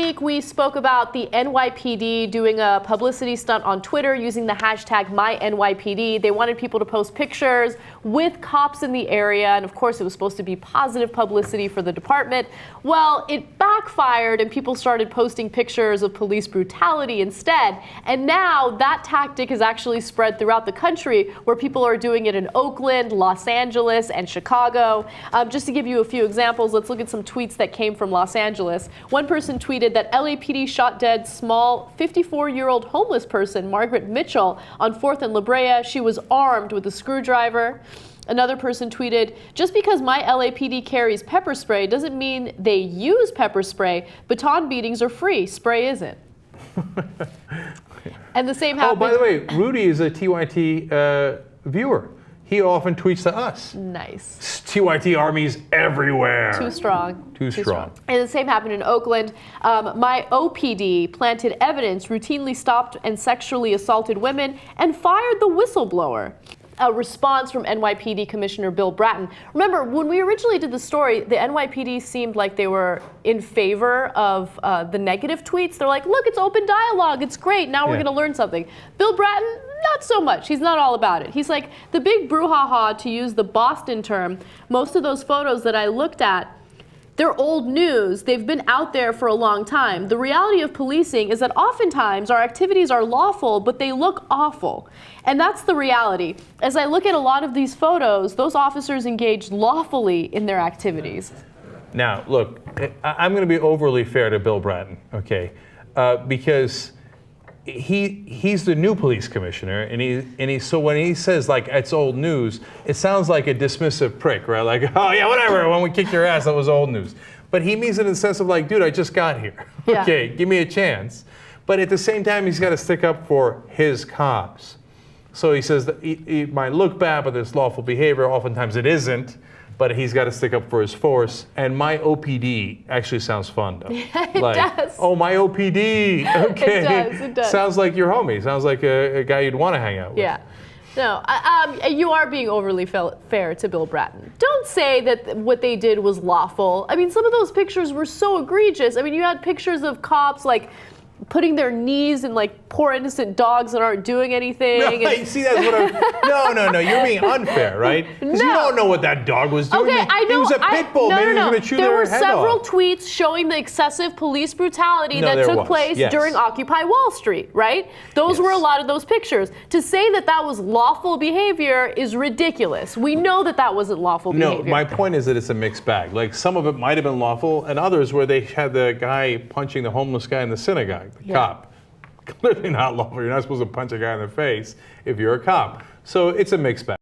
week, we spoke about the NYPD doing a publicity stunt on Twitter using the hashtag myNYPD. They wanted people to post pictures with cops in the area, and of course it was supposed to be positive publicity for the department. Well, it backfired and people started posting pictures of police brutality instead. And now that tactic is actually spread throughout the country, where people are doing it in Oakland, Los Angeles, and Chicago. Just to give you a few examples, let's look at some tweets that came from Los Angeles. One person tweeted that LAPD shot dead small 54-year-old homeless person, Margaret Mitchell, on 4th and La Brea. She was armed with a screwdriver. Another person tweeted, just because myLAPD carries pepper spray doesn't mean they use pepper spray. Baton beatings are free, spray isn't. And the same happened. Oh, by the way, Rudy is a TYT viewer. He often tweets to us. Nice. TYT armies everywhere. Too strong. Too strong. And the same happened in Oakland. myOPD planted evidence, routinely stopped and sexually assaulted women, and fired the whistleblower. A response from NYPD Commissioner Bill Bratton. Remember, when we originally did the story, the NYPD seemed like they were in favor of the negative tweets. They're like, look, it's open dialogue. It's great. Now we're going to learn something. Bill Bratton, not so much. He's not all about it. He's like, the big brouhaha, to use the Boston term, most of those photos that I looked at, they're old news. They've been out there for a long time. The reality of policing is that oftentimes our activities are lawful, but they look awful. And that's the reality. As I look at a lot of these photos, those officers engaged lawfully in their activities. Now, look, I'm going to be overly fair to Bill Bratton, okay? Because he's the new police commissioner, and so when he says like it's old news, it sounds like a dismissive prick, right? Like, oh yeah, whatever. When we kicked your ass, that was old news. But he means it in the sense of like, dude, I just got here. Yeah. Okay, give me a chance. But at the same time, he's got to stick up for his cops. So he says that it might look bad, but there's lawful behavior. Oftentimes it isn't. But he's got to stick up for his force. And myOPD actually sounds fun, though. Yeah, it does. Oh, myOPD. Okay. It does. Sounds like your homie. Sounds like a guy you'd want to hang out with. Yeah. No, you are being overly fair to Bill Bratton. Don't say that what they did was lawful. I mean, some of those pictures were so egregious. I mean, you had pictures of cops like putting their knees in like poor innocent dogs that aren't doing anything. No, you see, that's what I'm. No, you're being unfair, right? Because you don't know what that dog was doing. Okay, I know. It was a pit bull. Maybe he was going to chew their head off. There were several tweets showing the excessive police brutality that took place during Occupy Wall Street, right? Those were a lot of those pictures. To say that that was lawful behavior is ridiculous. We know that that wasn't lawful behavior. No, my point is that it's a mixed bag. Like some of it might have been lawful, and others where they had the guy punching the homeless guy in the synagogue. The cop. Clearly not lawful. You're not supposed to punch a guy in the face if you're a cop. So it's a mixed bag.